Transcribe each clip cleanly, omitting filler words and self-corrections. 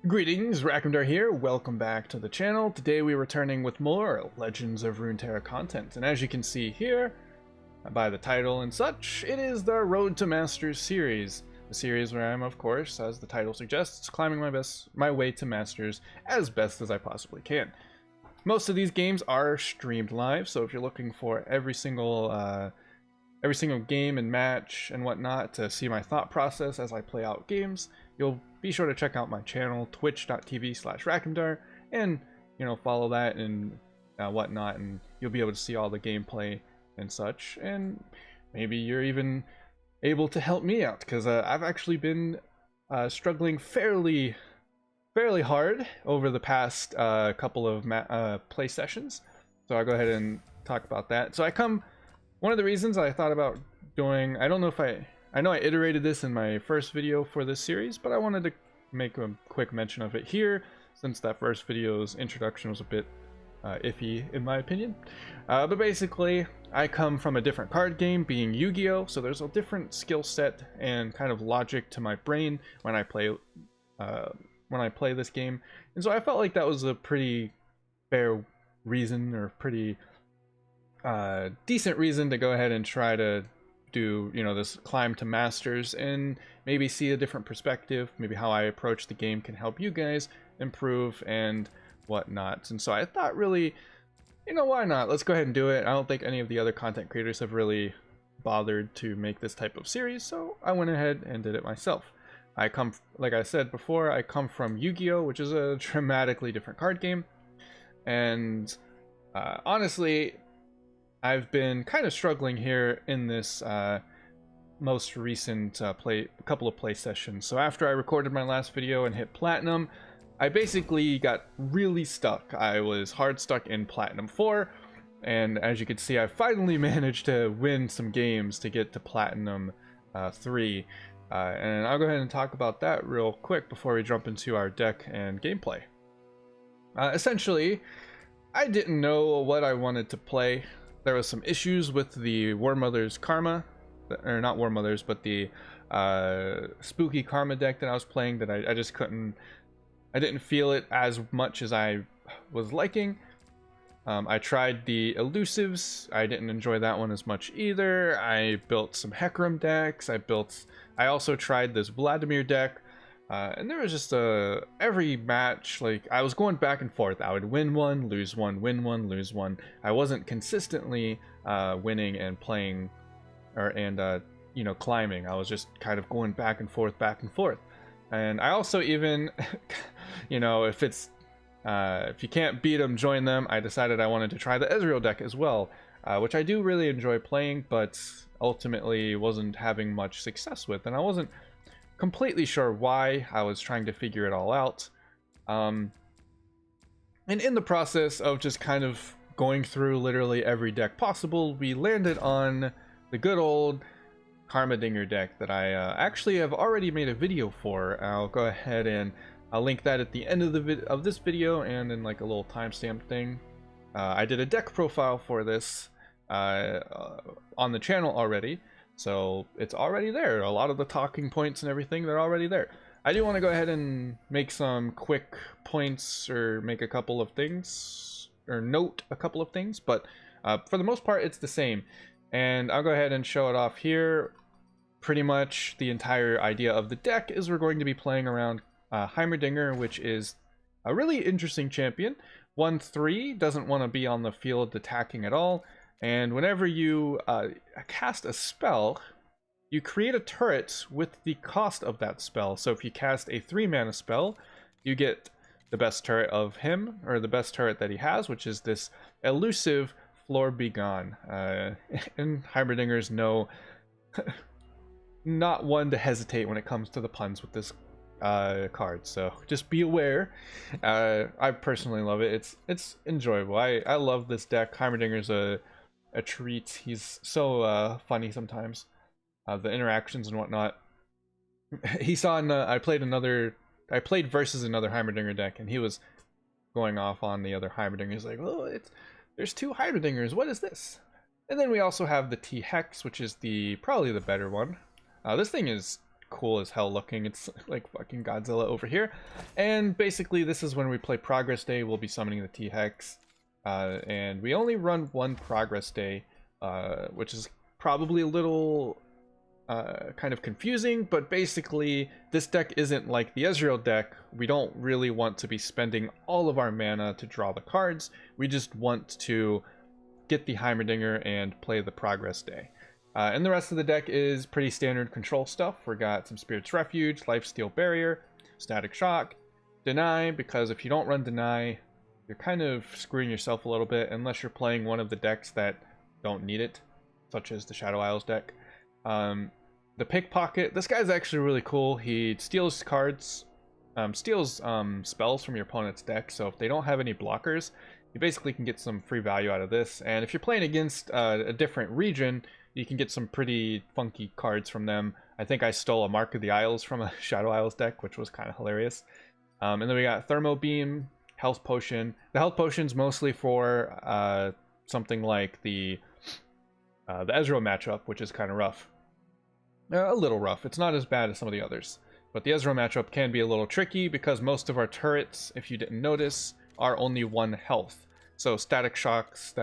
Greetings, Rakimdar here, welcome back to the channel. Today we're returning with more Legends of Runeterra content, and as you can see here, by the title and such, it is the Road to Masters series. A series where I'm, of course, as the title suggests, climbing my way to Masters as best as I possibly can. Most of these games are streamed live, so if you're looking for every single game and match and whatnot to see my thought process as I play out games, you'll be sure to check out my channel, twitch.tv/Rakimdar, and follow that and whatnot, and you'll be able to see all the gameplay and such. And maybe you're even able to help me out, because I've actually been struggling fairly hard over the past couple of play sessions. So I'll go ahead and talk about that. So one of the reasons I thought about doing, I know I iterated this in my first video for this series, but I wanted to make a quick mention of it here, since that first video's introduction was a bit iffy in my opinion. But basically, I come from a different card game, being Yu-Gi-Oh! So there's a different skill set and kind of logic to my brain when I play this game. And so I felt like that was a pretty fair reason, or pretty decent reason to go ahead and try to do this climb to Masters and maybe see a different perspective. Maybe how I approach the game can help you guys improve and whatnot. And so I thought, really, why not? Let's go ahead and do it. I don't think any of the other content creators have really bothered to make this type of series, so I went ahead and did it myself. Like I said before, I come from Yu-Gi-Oh!, which is a dramatically different card game, and honestly, I've been kind of struggling here in this most recent couple of play sessions. So after I recorded my last video and hit Platinum, I basically got really stuck. I was hard stuck in Platinum 4, and as you can see, I finally managed to win some games to get to Platinum 3. And I'll go ahead and talk about that real quick before we jump into our deck and gameplay. Essentially, I didn't know what I wanted to play. There was some issues with the War Mother's Karma, or not War Mother's, but the Spooky Karma deck that I was playing, that I just couldn't, I didn't feel it as much as I was liking. I tried the Elusives. I didn't enjoy that one as much either. I built some Hecarim decks. I also tried this Vladimir deck. And there was just every match, like, I was going back and forth. I would win one, lose one, win one, lose one. I wasn't consistently winning and playing, climbing. I was just kind of going back and forth, back and forth. And I also even, if you can't beat them, join them. I decided I wanted to try the Ezreal deck as well, which I do really enjoy playing, but ultimately wasn't having much success with, and I wasn't completely sure why. I was trying to figure it all out, and in the process of just kind of going through literally every deck possible, we landed on the good old Karmadinger deck that I actually have already made a video for. I'll go ahead and I'll link that at the end of this video, and in like a little timestamp thing. I did a deck profile for this on the channel already, so it's already there. A lot of the talking points and everything, they're already there. I do want to go ahead and make some quick points, or make a couple of things, or note a couple of things, but for the most part it's the same. And I'll go ahead and show it off here. Pretty much the entire idea of the deck is we're going to be playing around Heimerdinger, which is a really interesting champion. 1/3 doesn't want to be on the field attacking at all, and whenever you cast a spell, you create a turret with the cost of that spell. So if you cast a 3-mana spell, you get the best turret of him, or the best turret that he has, which is this elusive Floor Begone. And Heimerdinger's not one to hesitate when it comes to the puns with this card, so just be aware. I personally love it. It's enjoyable. I love this deck. Heimerdinger's a treat. He's so funny sometimes. The interactions and whatnot. He saw I played versus another Heimerdinger deck, and he was going off on the other Heimerdinger. He's like, "Oh, there's 2 Heimerdingers. What is this?" And then we also have the T-Hex, which is probably the better one. This thing is cool as hell looking. It's like fucking Godzilla over here. And basically this is when we play Progress Day. We'll be summoning the T-Hex. And we only run one Progress Day, which is probably a little kind of confusing, but basically this deck isn't like the Ezreal deck. We don't really want to be spending all of our mana to draw the cards. We just want to get the Heimerdinger and play the Progress Day. And the rest of the deck is pretty standard control stuff. We got some Spirit's Refuge, Lifesteal Barrier, Static Shock, Deny, because if you don't run Deny, you're kind of screwing yourself a little bit unless you're playing one of the decks that don't need it, such as the Shadow Isles deck. The Pickpocket, this guy's actually really cool. He steals cards, steals spells from your opponent's deck, so if they don't have any blockers, you basically can get some free value out of this. And if you're playing against a different region, you can get some pretty funky cards from them. I think I stole a Mark of the Isles from a Shadow Isles deck, which was kind of hilarious. And then we got Thermo Beam, Health Potion. The Health Potion's mostly for something like the Ezreal matchup, which is kind of rough. A little rough. It's not as bad as some of the others. But the Ezreal matchup can be a little tricky because most of our turrets, if you didn't notice, are only 1 health. So Static Shocks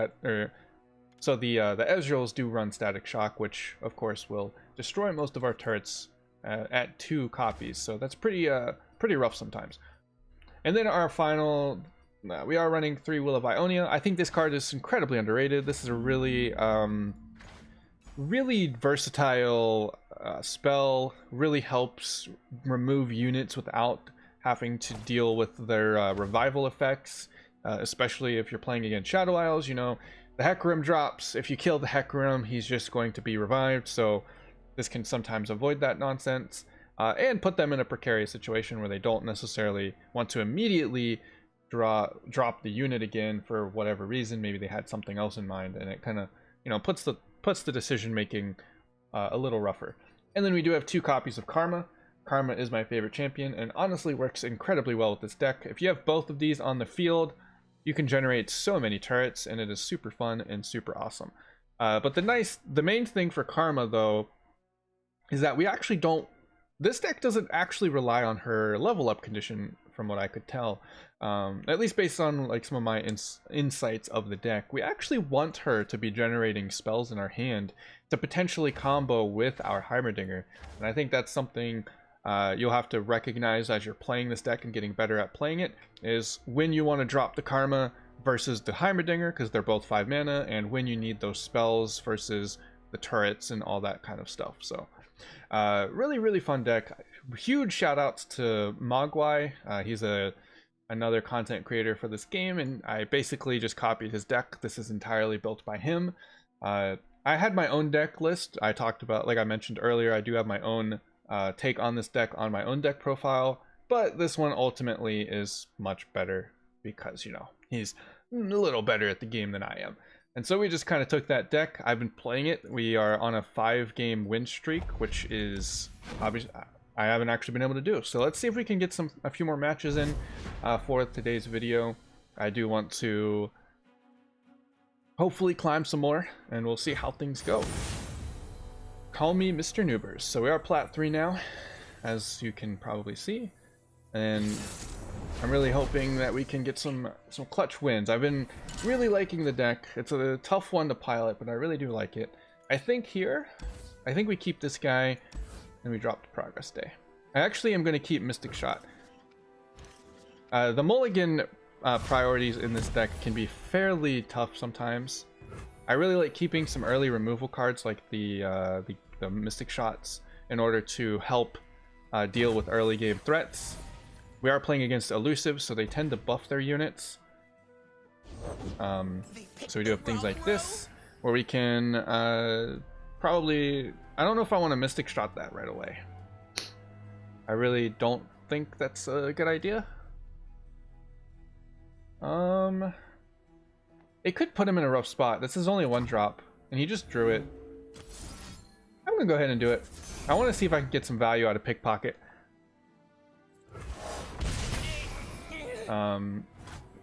so the Ezreals do run Static Shock, which of course will destroy most of our turrets at 2 copies. So that's pretty rough sometimes. And then our final, we are running 3 Will of Ionia. I think this card is incredibly underrated. This is a really versatile spell. Really helps remove units without having to deal with their revival effects, especially if you're playing against Shadow Isles. You know, the Hecarim drops. If you kill the Hecarim, he's just going to be revived, so this can sometimes avoid that nonsense, and put them in a precarious situation where they don't necessarily want to immediately drop the unit again for whatever reason. Maybe they had something else in mind, and it kind of, you know, puts the decision making a little rougher. And then we do have 2 copies of Karma. Karma is my favorite champion and honestly works incredibly well with this deck. If you have both of these on the field, you can generate so many turrets, and it is super fun and super awesome. But the main thing for Karma, though, is that we actually don't... This deck doesn't actually rely on her level up condition, from what I could tell. At least based on like some of my insights of the deck. We actually want her to be generating spells in our hand to potentially combo with our Heimerdinger. And I think that's something you'll have to recognize as you're playing this deck and getting better at playing it, is when you want to drop the Karma versus the Heimerdinger, because they're both 5 mana, and when you need those spells versus the turrets and all that kind of stuff. So really fun deck. Huge shout outs to Mogwai. He's another content creator for this game, and I basically just copied his deck. This is entirely built by him. I had my own deck list. I talked about, like I mentioned earlier, I do have my own take on this deck on my own deck profile, but this one ultimately is much better because, you know, he's a little better at the game than I am. And so we just kind of took that deck. I've been playing it. We are on a 5-game win streak, which is obviously I haven't actually been able to do. So let's see if we can get a few more matches in for today's video. I do want to hopefully climb some more, and we'll see how things go. Call me Mr. Noobers. So we are Plat 3 now, as you can probably see, and I'm really hoping that we can get some clutch wins. I've been really liking the deck. It's a tough one to pilot, but I really do like it. I think we keep this guy and we drop the Progress Day. I actually am going to keep Mystic Shot. The mulligan priorities in this deck can be fairly tough sometimes. I really like keeping some early removal cards like the Mystic Shots in order to help deal with early game threats. We are playing against elusive, so they tend to buff their units. So we do have things like this, where we can probably... I don't know if I want to Mystic Shot that right away. I really don't think that's a good idea. It could put him in a rough spot. This is only 1 drop, and he just drew it. I'm gonna go ahead and do it. I want to see if I can get some value out of Pickpocket.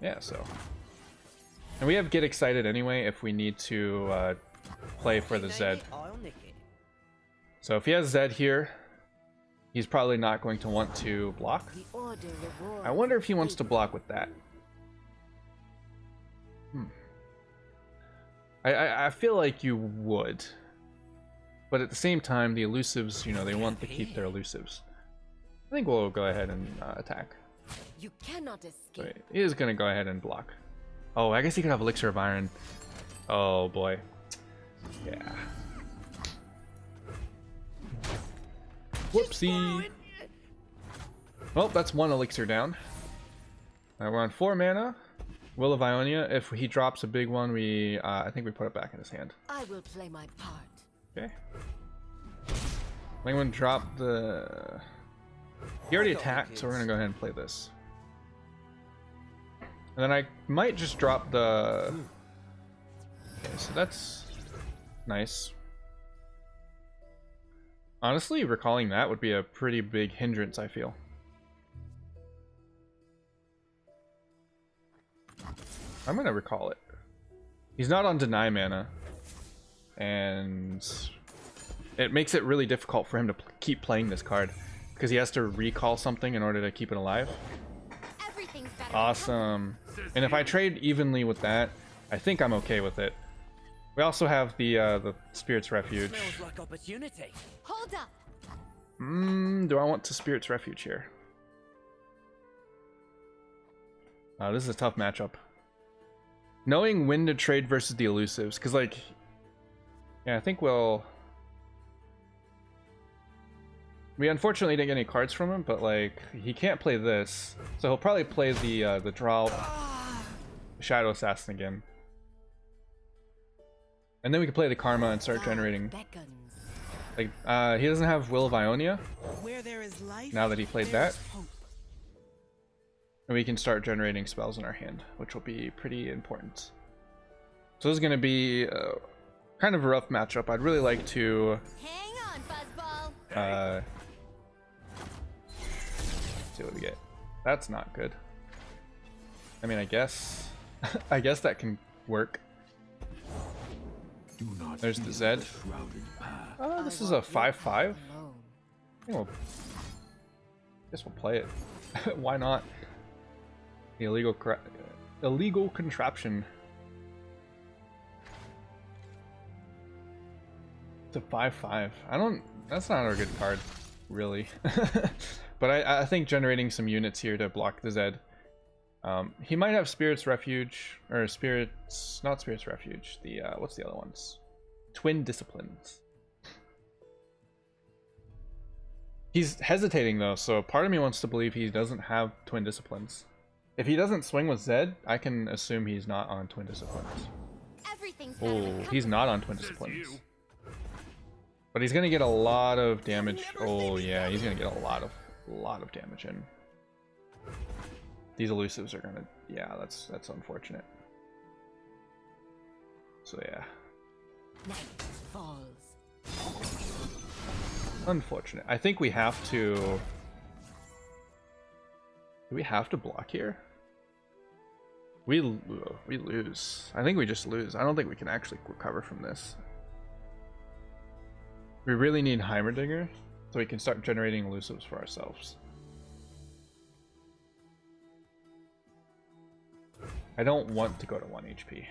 Yeah, so. And we have Get Excited anyway if we need to play for the Zed. So if he has Zed here, he's probably not going to want to block. I wonder if he wants to block with that. I feel like you would. But at the same time, the elusives, you know, they want to keep their elusives. I think we'll go ahead and attack. You cannot escape. Wait, he is going to go ahead and block. Oh, I guess he could have Elixir of Iron. Oh, boy. Yeah. Whoopsie. Well, that's one elixir down. We're on 4 mana. Will of Ionia. If he drops a big one, I think we put it back in his hand. I will play my part. Okay. I'm going to drop the... He already attacked, so we're going to go ahead and play this. And then I might just drop the... Okay, so that's nice. Honestly, recalling that would be a pretty big hindrance, I feel. I'm going to recall it. He's not on deny mana. And it makes it really difficult for him to keep playing this card. Because he has to recall something in order to keep it alive. Awesome. And if I trade evenly with that, I think I'm okay with it. We also have the Spirit's Refuge. Like opportunity. Hold up. Do I want to Spirit's Refuge here? This is a tough matchup. Knowing when to trade versus the elusives, because like, yeah, I think we unfortunately didn't get any cards from him, but like he can't play this, so he'll probably play the draw Shadow Assassin again, and then we can play the Karma and start generating. Like he doesn't have Will of Ionia now that he played that, and we can start generating spells in our hand, which will be pretty important. So this is going to be kind of a rough matchup. I'd really like to Hang on, Fuzzball. see what we get. That's not good. I mean, I guess I guess that can work. There's the Zed. This is a 5/5. Guess we'll play it. Why not? The illegal contraption. It's a 5/5. That's not a good card, really. But I think generating some units here to block the Zed. He might have Spirit's Refuge, or not Spirit's Refuge. What's the other ones? Twin Disciplines. He's hesitating though, so part of me wants to believe he doesn't have Twin Disciplines. If he doesn't swing with Zed, I can assume he's not on Twin Disciplines. Oh, he's not on Twin Disciplines. But he's gonna get a lot of damage. Oh yeah, he's gonna get a lot of damage in. These elusives are gonna, yeah, that's unfortunate. So yeah. Night falls. Unfortunate. I think we have to. Do we have to block here? We lose. I think we just lose. I don't think we can actually recover from this. We really need Heimerdinger so we can start generating elusives for ourselves. I don't want to go to 1 HP.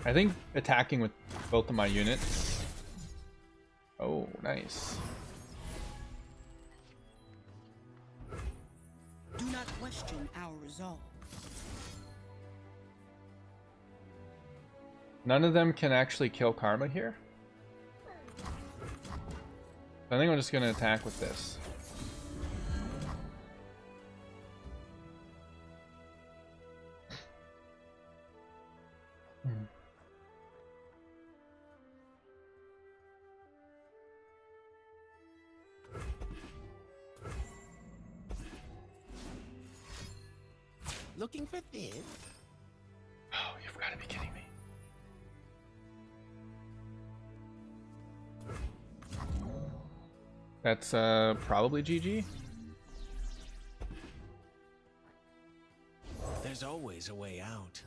I think attacking with both of my units. Oh, nice. Do not question our resolve. None of them can actually kill Karma here. I think I'm just going to attack with this. Looking for this? Oh, you've got to be kidding me. That's probably GG. There's There's always a way out.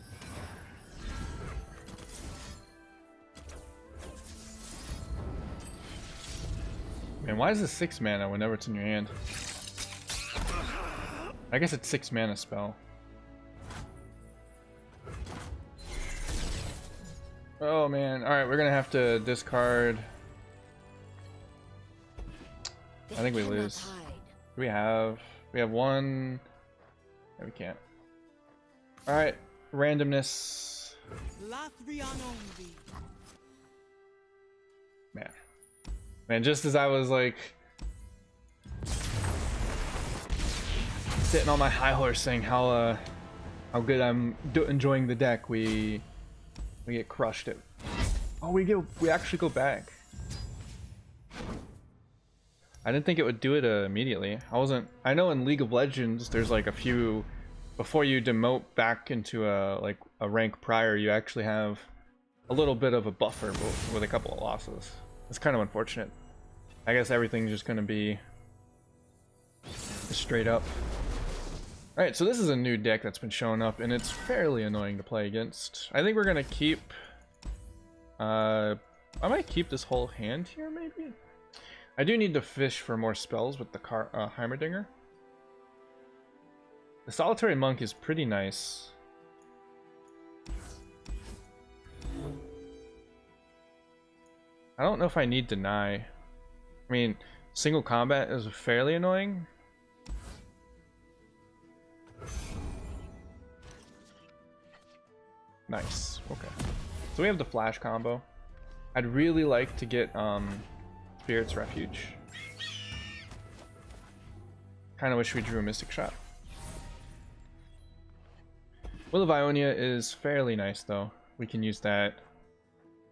Man, why is it 6 mana whenever it's in your hand? I guess it's 6 mana spell. Oh man, alright, we're gonna have to discard. I think we lose. We have one. No, we can't. Alright, randomness. Lathrion only. Man, just as I was like sitting on my high horse saying how good I'm enjoying the deck, we get crushed. Oh, we actually go back. I didn't think it would do it immediately. I know in League of Legends there's like a few before you demote back into a rank prior, you actually have a little bit of a buffer with a couple of losses. It's kind of unfortunate. I guess everything's just gonna be straight up. Alright, so this is a new deck that's been showing up, and it's fairly annoying to play against. I think we're gonna keep... I might keep this whole hand here, maybe? I do need to fish for more spells with the Heimerdinger. The Solitary Monk is pretty nice. I don't know if I need Deny. I mean, single combat is fairly annoying. Nice. Okay. So we have the flash combo. I'd really like to get Spirit's Refuge. Kind of wish we drew a Mystic Shot. Will of Ionia is fairly nice though. We can use that.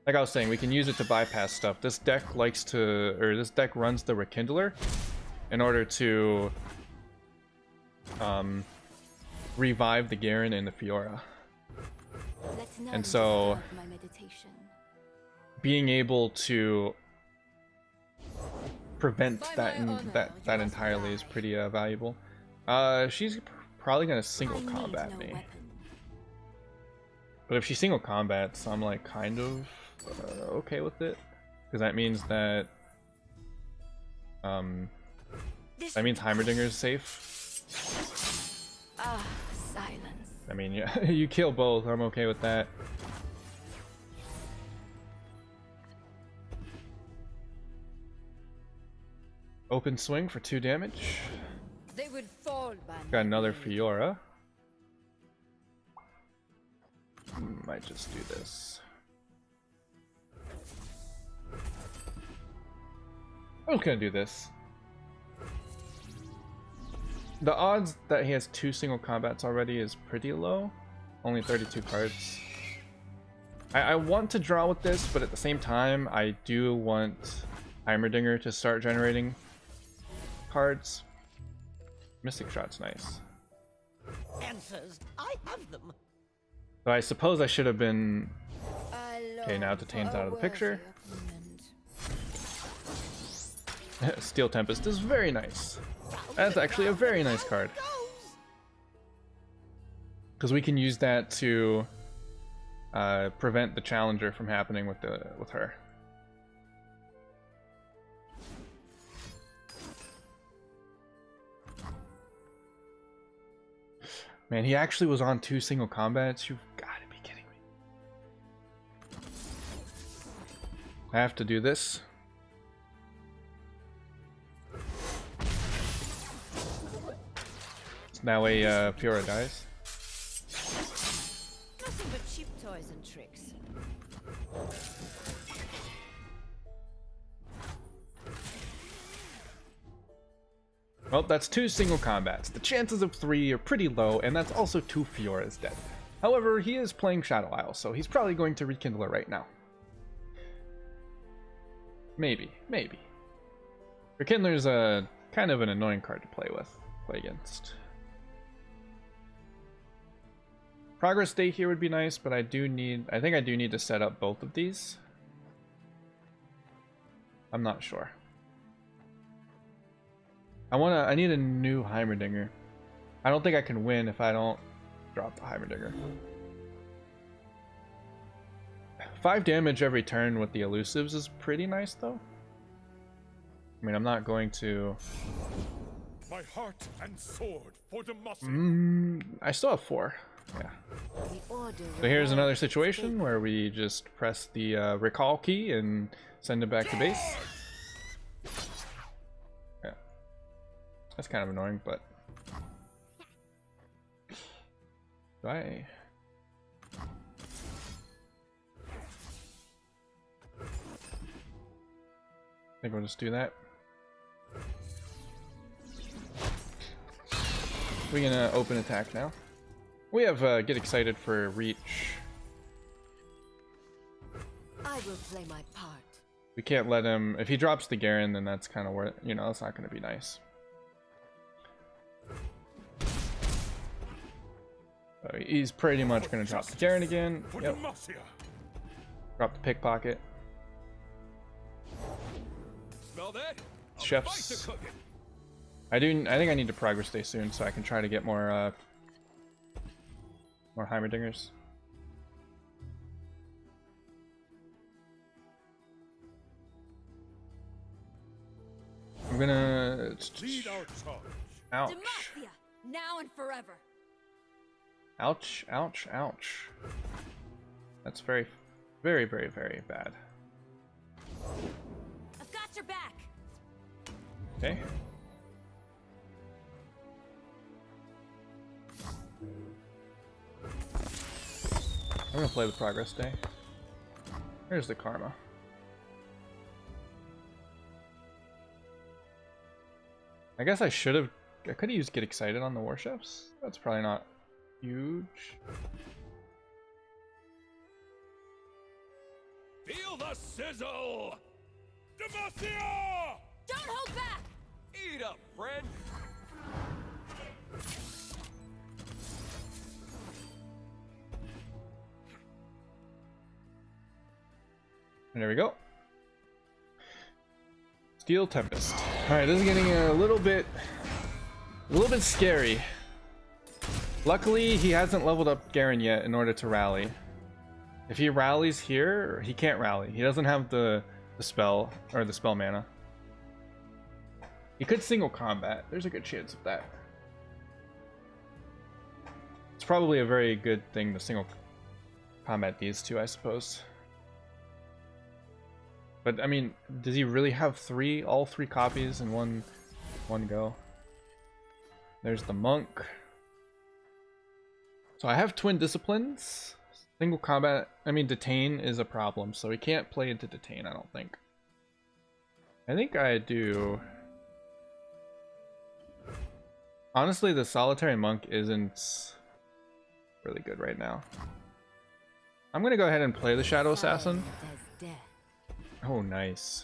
Like I was saying, we can use it to bypass stuff. This deck this deck runs the Rekindler in order to revive the Garen and the Fiora. And so being able to prevent that entirely is pretty valuable. She's probably gonna single combat me. But if she single combats, I'm like kind of okay with it, because that means that Heimerdinger is safe. Silence. I mean, yeah, you kill both. I'm okay with that. Open swing for 2 damage. They would fall by Got another Fiora. Might just do this. I'm just gonna do this. The odds that he has 2 single combats already is pretty low. Only 32 cards. I want to draw with this, but at the same time, I do want Heimerdinger to start generating cards. Mystic Shot's nice. Answers, I have them. So I suppose I should have been... Okay, now Titane's out of the picture. Steel Tempest is very nice. That's actually a very nice card. Because we can use that to prevent the Challenger from happening with her. Man, he actually was on 2 single combats. You've got to be kidding me. I have to do this. Now a Fiora dies. Nothing but cheap toys and tricks. Well, that's 2 single combats. The chances of 3 are pretty low, and that's also 2 Fioras dead. However, he is playing Shadow Isle, so he's probably going to rekindle it right now. Maybe. Rekindler's a kind of an annoying card to play against. Progress State here would be nice, but I think I do need to set up both of these. I'm not sure. I need a new Heimerdinger. I don't think I can win if I don't drop the Heimerdinger. 5 damage every turn with the elusives is pretty nice, though. I mean, I'm not going to... My heart and sword for Demacia. I still have 4. Yeah. The order So here's another situation where we just press the recall key and send it back to base. Yeah. That's kind of annoying, but... Do I... I think we'll just do that. We're gonna open attack now. We have get excited for reach. I will play my part. We can't let him. If he drops the Garen, then that's kind of where, you know, that's not going to be nice. So he's pretty much going to drop the Garen again. Yep. Drop the pickpocket. Smell that? Chefs. I think I need to progress stay soon so I can try to get more Heimerdingers. I'm gonna Lead our charge. ouch. Demacia, now and forever. Ouch, ouch, ouch. That's very, very, very, very bad. I've got your back. Okay. I'm gonna play the progress day. Here's the karma. I guess I could have used get excited on the warships. That's probably not huge. Feel the sizzle! Demacia! Don't hold back. Eat up, friend! And there we go. Steel Tempest. Alright, this is getting a little bit scary. Luckily, he hasn't leveled up Garen yet in order to rally. If he rallies here, he can't rally. He doesn't have the spell, or the spell mana. He could single combat. There's a good chance of that. It's probably a very good thing to single combat these two, I suppose. But I mean, does he really have all three copies in one go? There's the monk. So I have twin disciplines. Single combat, I mean, detain is a problem, so he can't play into detain, I don't think. I think I do. Honestly, the solitary monk isn't really good right now. I'm gonna go ahead and play the Shadow Assassin. Oh, nice.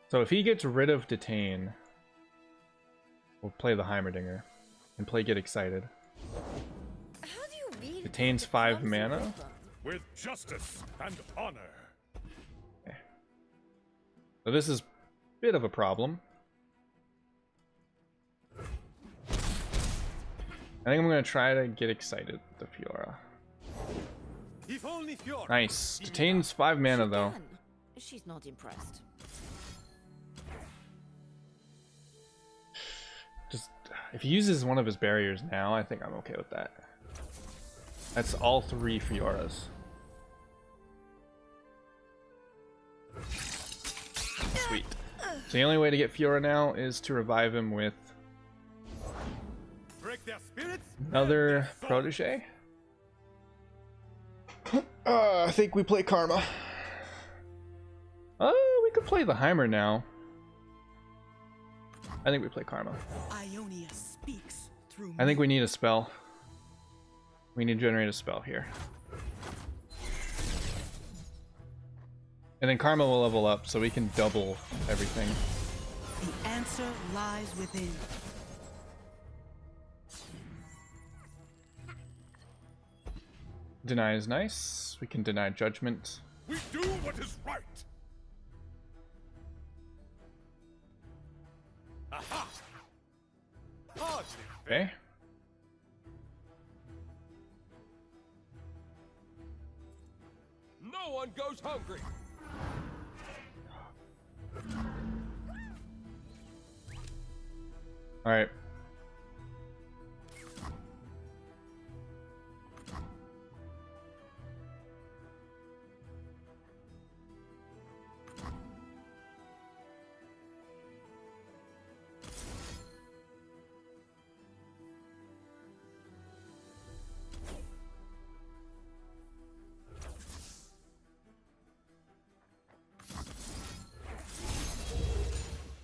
So if he gets rid of detain, we'll play the Heimerdinger and play get excited. How do you mean? Detain's 5 mana. With justice and honor. Okay. So this is a bit of a problem. I think I'm gonna try to get excited with the Fiora. If only Fiora. Nice. Detain's 5 mana though. She's not impressed. Just if he uses one of his barriers now, I think I'm okay with that. That's all 3 Fioras. Sweet. So the only way to get Fiora now is to revive him with Break their spirits. another protege. I think we play Karma. We could play the Heimer now. I think we play Karma. Ionia speaks through I think we need a spell. We need to generate a spell here. And then Karma will level up so we can double everything. The answer lies within. Deny is nice. We can deny judgment. We do what is right. Aha! Hardly. Okay. no one goes hungry. All right.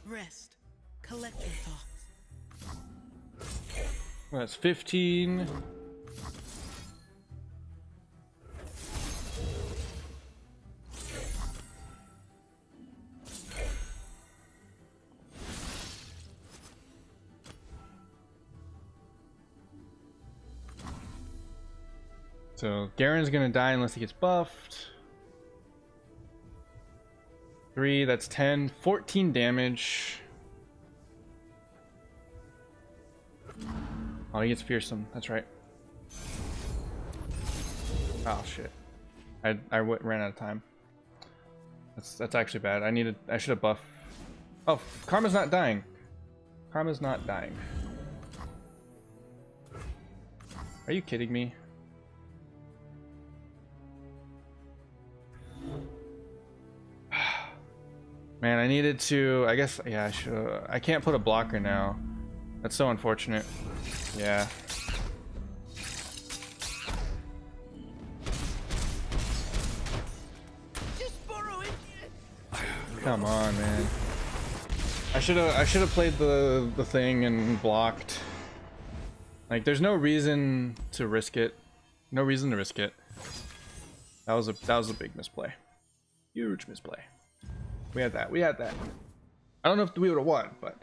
Rest. Collect your thoughts. Well, that's 15. So Garen's gonna die unless he gets buffed. 3, that's 10, 14 damage. Oh, he gets fearsome. That's right. Oh shit! Ran out of time. That's actually bad. I should have buffed. Oh, Karma's not dying. Karma's not dying. Are you kidding me? Man, I needed to. I guess. Yeah, I should. I can't put a blocker now. That's so unfortunate. Yeah. Come on, man. I should have played the thing and blocked. Like, there's no reason to risk it. No reason to risk it. That was a big misplay. Huge misplay. We had that. I don't know if we would have won, but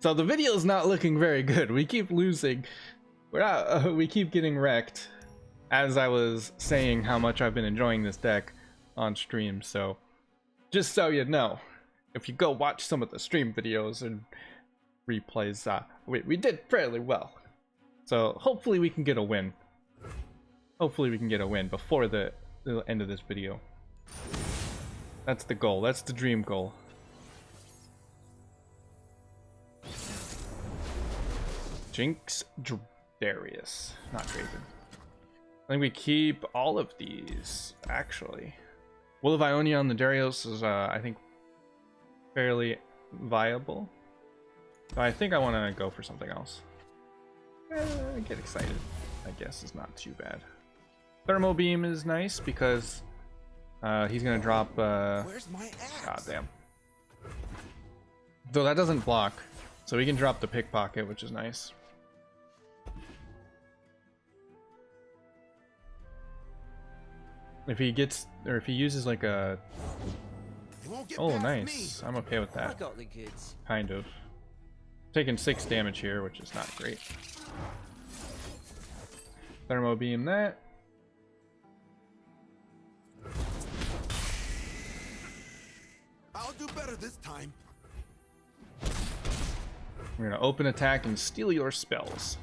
so the video is not looking very good. We keep losing. We keep getting wrecked. As I was saying how much I've been enjoying this deck on stream, so just so you know, if you go watch some of the stream videos and replays, we did fairly well. So hopefully we can get a win. Hopefully we can get a win before the end of this video. That's the goal. That's the dream goal. Jinx, Darius, not Draven. I think we keep all of these, actually. Will of Ionia on the Darius is, I think, fairly viable. So I think I want to go for something else. Get excited, I guess, is not too bad. Thermo Beam is nice because he's going to drop... Where's my axe? God damn. Though that doesn't block, so we can drop the Pickpocket, which is nice. If he gets, or if he uses like a... Oh, nice. I'm okay with I that. got the goods. Kind of. Taking 6 damage here, which is not great. Thermo Beam that. I'll do better this time. We're gonna open attack and steal your spells.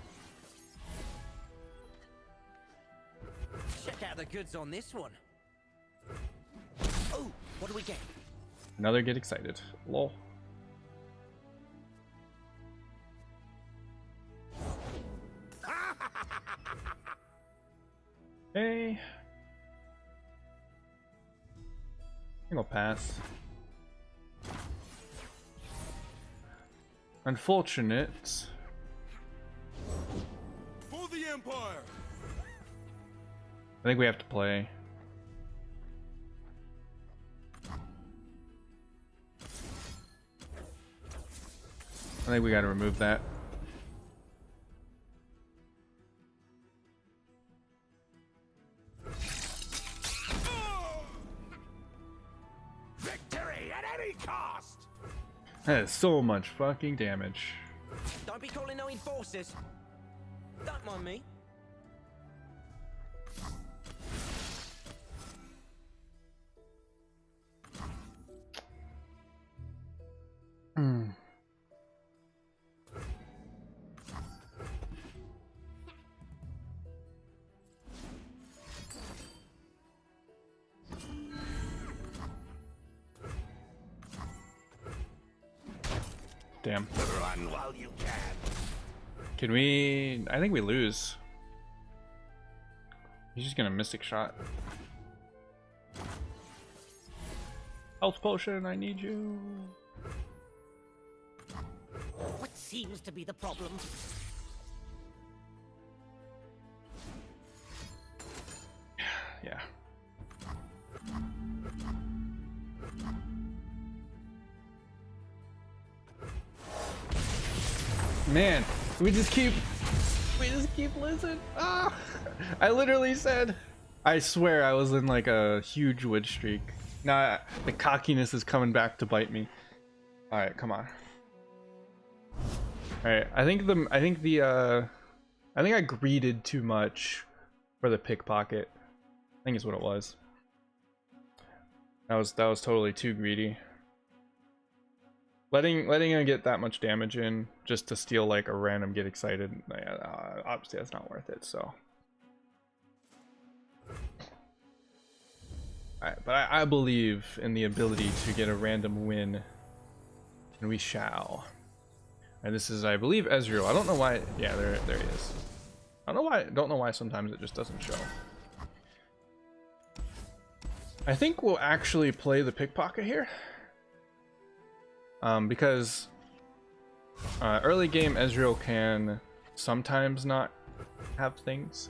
Check out the goods on this one. Oh, what do we get? Another get excited. Lol. Okay. I think I'll pass. Unfortunate. For the Empire. I think we have to play. I think we gotta remove that. Victory at any cost. That is so much fucking damage. Don't be calling no enforcers. Don't mind me. Damn. Run while you can. Can we... I think we lose. He's just gonna Mystic Shot. Health potion, I need you. What seems to be the problem? Yeah. Man, we just keep losing. Ah! I literally said, I swear I was in like a huge win streak. Now the cockiness is coming back to bite me. All right, come on. All right, I think I greeded too much for the pickpocket. I think is what it was. That was totally too greedy. Letting him get that much damage in just to steal like a random get excited, obviously that's not worth it. So, alright, but I believe in the ability to get a random win, and we shall. And this is, I believe, Ezreal. I don't know why. Yeah, there he is. I don't know why sometimes it just doesn't show. I think we'll actually play the pickpocket here. Because early game Ezreal can sometimes not have things.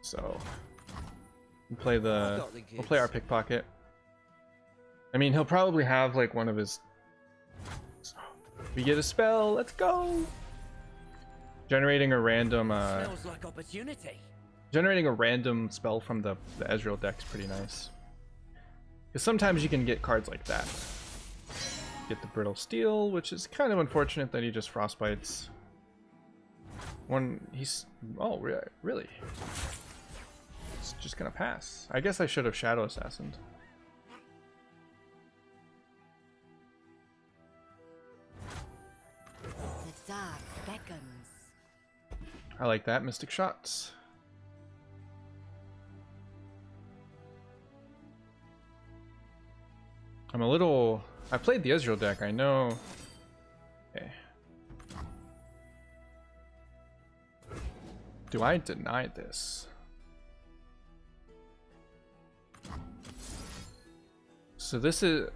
So we'll play our pickpocket. I mean, he'll probably have like one of his... We get a spell, let's go! Generating a random Smells like opportunity. generating a random spell from the Ezreal deck's pretty nice. Because sometimes you can get cards like that. Get the Brittle Steel, which is kind of unfortunate that he just Frostbites. Oh, really? It's just gonna pass. I guess I should have Shadow Assassined. The dark beckons. I like that. Mystic Shots. I played the Ezreal deck, I know. Okay. Do I deny this? So this is...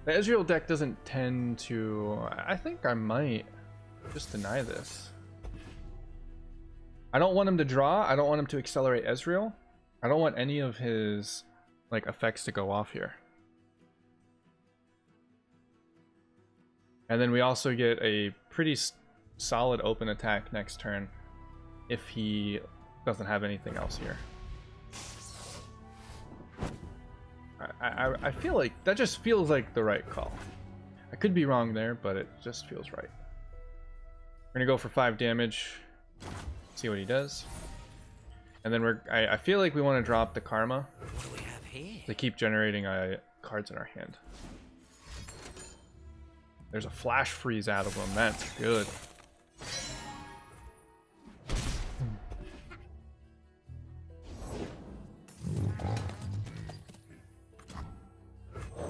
The Ezreal deck doesn't tend to... I think I might just deny this. I don't want him to draw. I don't want him to accelerate Ezreal. I don't want any of his like effects to go off here. And then we also get a pretty solid open attack next turn if he doesn't have anything else here. I feel like that just feels like the right call. I could be wrong there, but it just feels right. We're gonna go for 5 damage. See what he does. And then I feel like we want to drop the Karma What do we have here? to keep generating cards in our hand. There's a flash freeze out of them. That's good.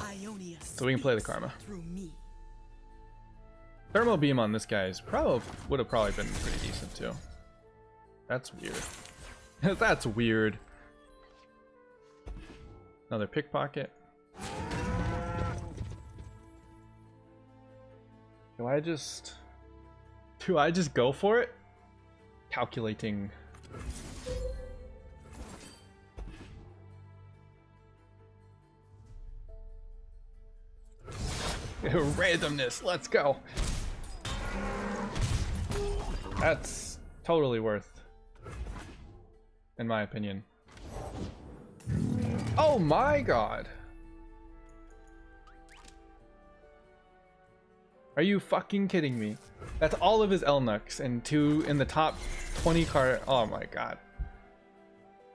Ionia So we can play the speaks Karma. through me. Thermal Beam on this guy's would have probably been pretty decent too. That's weird. That's weird. Another pickpocket. Do I just go for it? Calculating. Randomness, let's go. That's totally worth, in my opinion. Oh my god. Are you fucking kidding me? That's all of his Elnuks and 2 in the top 20 card. Oh my god.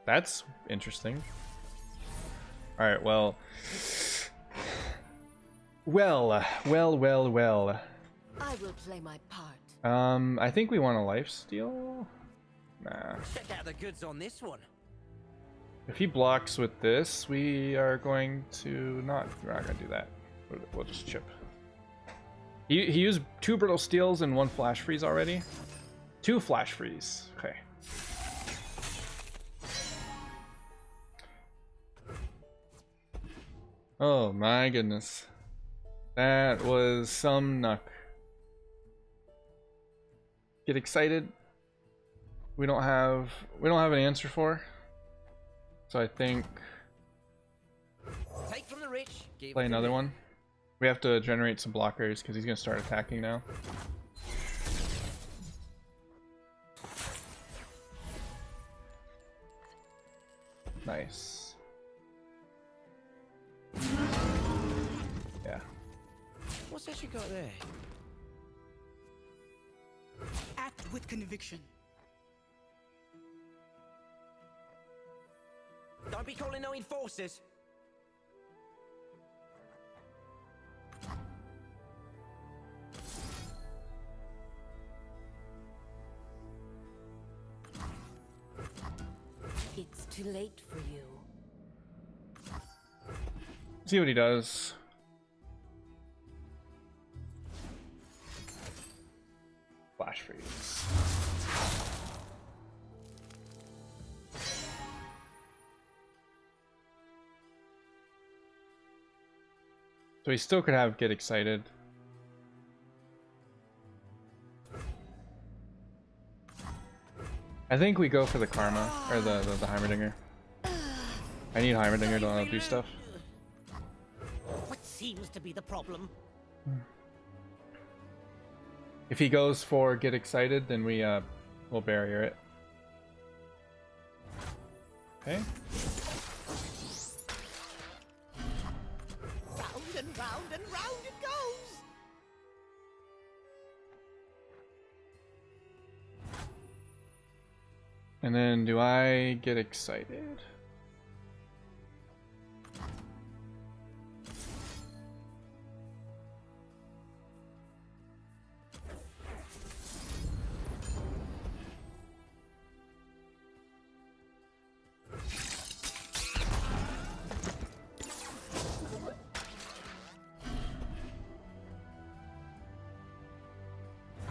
That's interesting. Alright, well. Well. I will play my part. I think we want a lifesteal. Nah. Check out the goods on this one. If he blocks with this, we are going to not. We're not going to do that. We'll just chip. He used 2 brittle steels and 1 flash freeze already. 2 flash freeze. Okay. Oh my goodness. That was some knuck. Get excited. We don't have an answer for. So I think Take from the rich, give play to another the- one. We have to generate some blockers because he's gonna start attacking now. Nice. Yeah. What's that you got there? Act with conviction. Don't be calling no enforcers. It's too late for you. See what he does. Flash freeze. So he still could have get excited. I think we go for the karma or the Heimerdinger. I need Heimerdinger to do stuff. What seems to be the problem? If he goes for get excited, then we'll barrier it. Okay. Round and round it goes. And then do I get excited?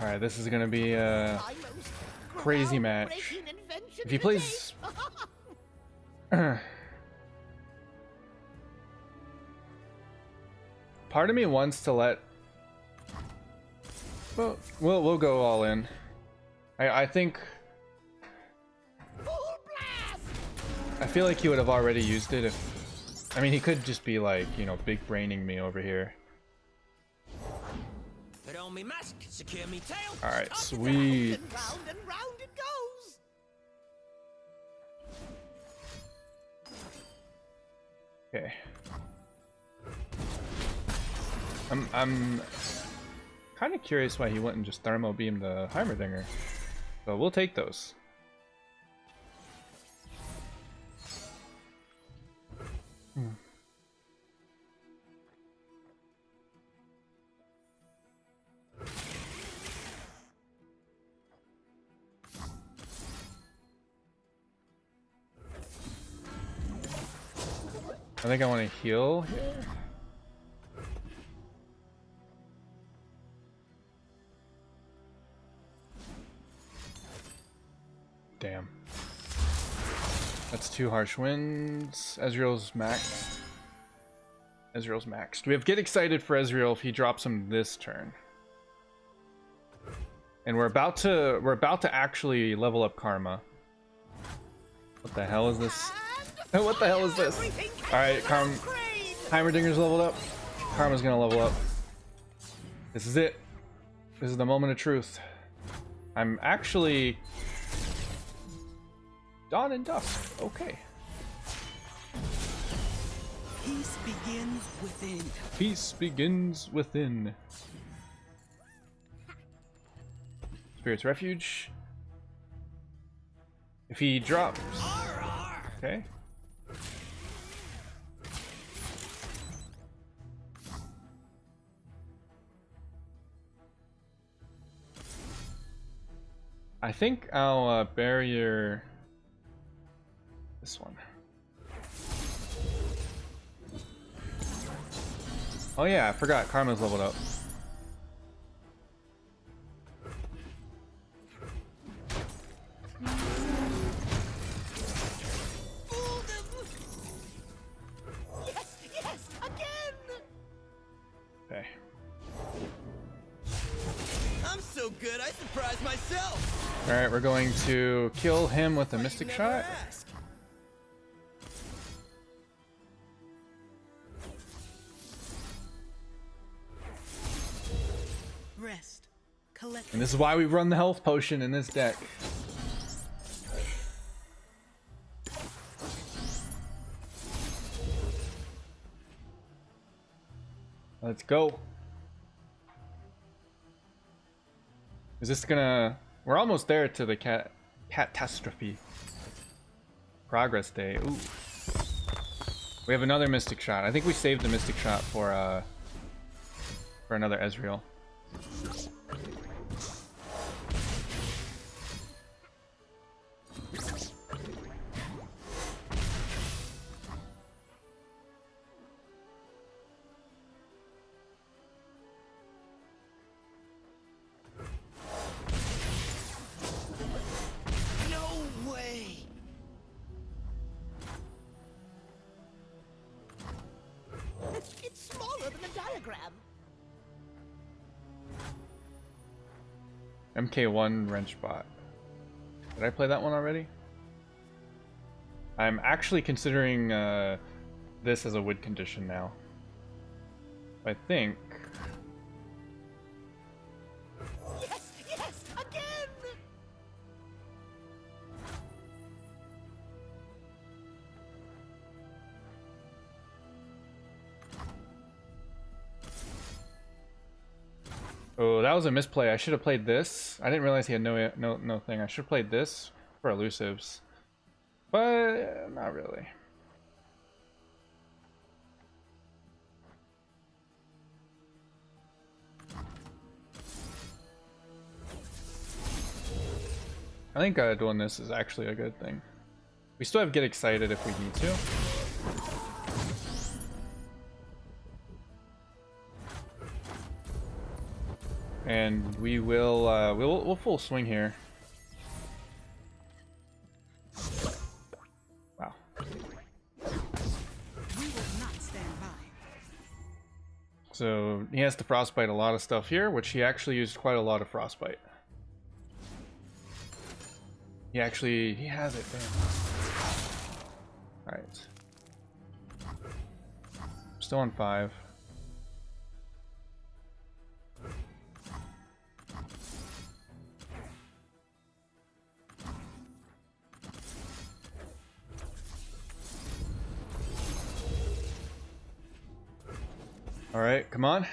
Alright, this is gonna be a crazy match. If he plays... Part of me wants to let... Well, we'll go all in. I think... I feel like he would have already used it if... I mean, he could just be like, you know, big braining me over here. Put on me mask, secure me tail. Alright, sweet. Round and round it goes. Okay. I'm kind of curious why he wouldn't just thermo beam the Heimerdinger. So we'll take those. I think I want to heal here. Damn. That's 2 harsh winds. Ezreal's maxed. Ezreal's maxed. We have get excited for Ezreal if he drops him this turn. And we're about to actually level up Karma. What the hell is this? What the hell is this? Alright, Heimerdinger's leveled up. Karma's gonna level up. This is it. This is the moment of truth. I'm actually... Dawn and dusk. Okay. Peace begins within. Peace begins within. Spirit's Refuge. If he drops... Okay. I think I'll barrier this one. Oh yeah, I forgot. Karma's leveled up. Fooled him! Yes, yes, again! Okay. I'm so good, I surprised myself. All right, we're going to kill him with a mystic Never shot. ask. Rest. Collect. And this is why we run the health potion in this deck. Let's go. Is this gonna... We're almost there to the catastrophe. Progress day. Ooh. We have another mystic shot. I think we saved the mystic shot for another Ezreal. No way! It's smaller than the diagram. MK1 wrench bot. Did I play that one already? I'm actually considering this as a wood condition now. I think. Yes, yes, again! Oh, that was a misplay. I should have played this. I didn't realize he had no thing. I should have played this for elusives, but not really. I think doing this is actually a good thing. We still have Get Excited if we need to. And we will we'll full swing here. Wow. We will not stand by. So he has to frostbite a lot of stuff here, which he actually used quite a lot of frostbite. He has it, damn. Alright. Still on 5. Alright, come on.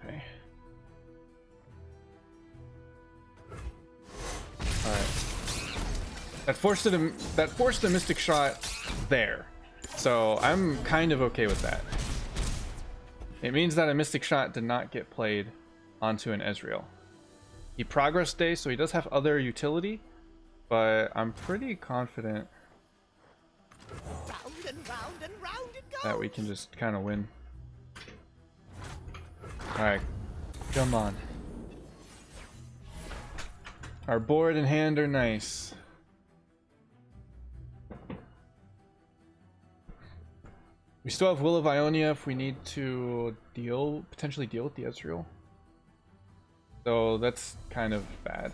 Okay. Alright. That forced the mystic shot there. So I'm kind of okay with that. It means that a mystic shot did not get played onto an Ezreal. He progressed day, so he does have other utility, but I'm pretty confident Round and round and round it goes. that we can just kind of win. Alright, come on. Our board and hand are nice. We still have Will of Ionia if we need to potentially deal with the Ezreal. So that's kind of bad.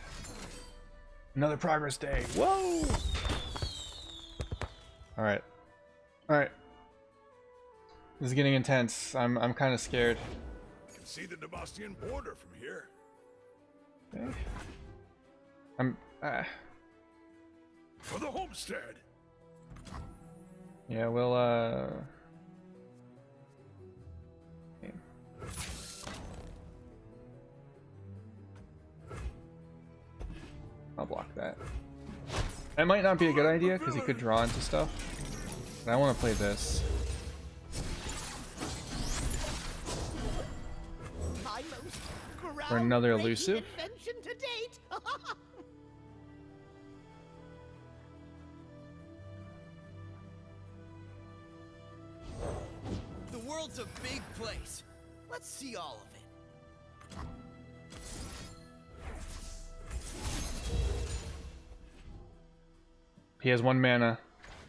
Another progress day. Whoa! Alright. Alright. This is getting intense. I'm kind of scared. I can see the Demastian border from here. Okay. I'm For the homestead. yeah, we'll okay. I'll block that. That might not be a good idea because he could draw into stuff. But I want to play this. for another groundbreaking elusive. invention to date. The world's a big place. Let's see all of it. He has 1 mana.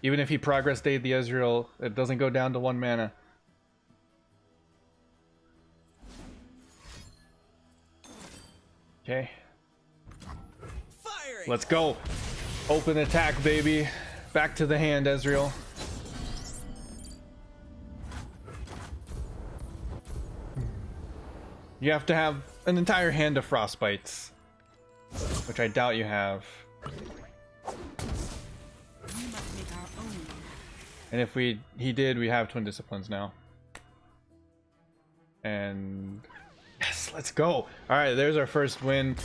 Even if he progress stayed the Ezreal, it doesn't go down to 1 mana. Okay. Firing. Let's go. Open attack, baby. Back to the hand, Ezreal. You have to have an entire hand of Frostbites, which I doubt you have. And if he did, we have Twin Disciplines now. And yes, let's go. All right, there's our first win,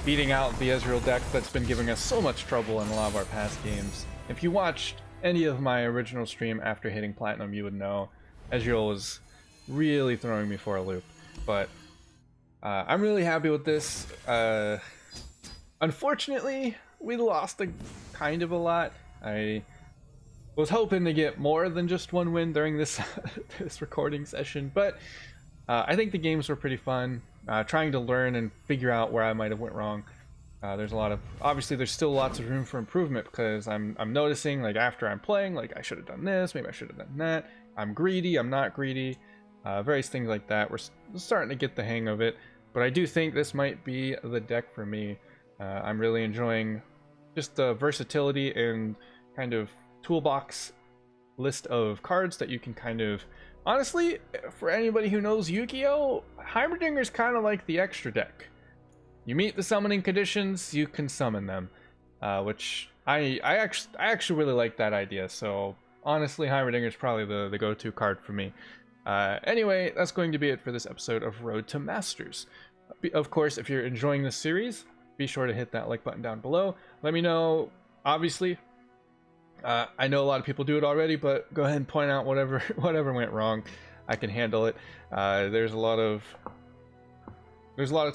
beating out the Ezreal deck that's been giving us so much trouble in a lot of our past games. If you watched any of my original stream after hitting Platinum, you would know Ezreal was really throwing me for a loop. But I'm really happy with this. Unfortunately, we lost kind of a lot. I was hoping to get more than just 1 win during this this recording session, but I think the games were pretty fun. Trying to learn and figure out where I might have went wrong. There's a lot of, obviously there's still lots of room for improvement, because I'm noticing, like, after I'm playing, like, I should have done this, maybe I should have done that. I'm greedy, I'm not greedy, various things like that. We're starting to get the hang of it, but I do think this might be the deck for me. I'm really enjoying just the versatility and kind of toolbox list of cards that you can kind of, honestly, for anybody who knows Yu-Gi-Oh, Heimerdinger's kind of like the extra deck. You meet the summoning conditions, you can summon them, which I actually really like that idea. So honestly, Heimerdinger's probably the go-to card for me. Anyway, that's going to be it for this episode of Road to Masters. Of course, if you're enjoying this series, be sure to hit that like button down below. Let me know, obviously. I know a lot of people do it already, but go ahead and point out whatever went wrong. I can handle it. There's a lot of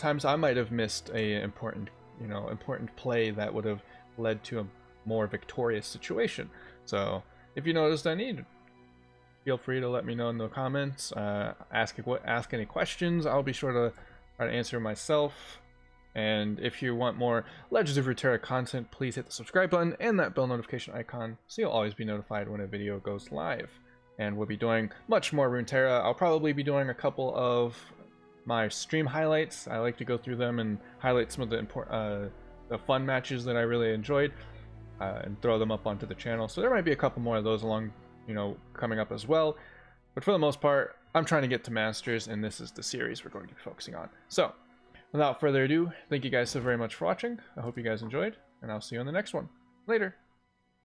times I might have missed a important play that would have led to a more victorious situation. So if you noticed any, feel free to let me know in the comments. Ask any questions. I'll be sure to try to answer myself. And if you want more Legends of Runeterra content, please hit the subscribe button and that bell notification icon so you'll always be notified when a video goes live. And we'll be doing much more Runeterra. I'll probably be doing a couple of my stream highlights. I like to go through them and highlight some of the fun matches that I really enjoyed, and throw them up onto the channel. So there might be a couple more of those along, coming up as well. But for the most part, I'm trying to get to Masters, and this is the series we're going to be focusing on. So without further ado, thank you guys so very much for watching. I hope you guys enjoyed, and I'll see you on the next one. Later.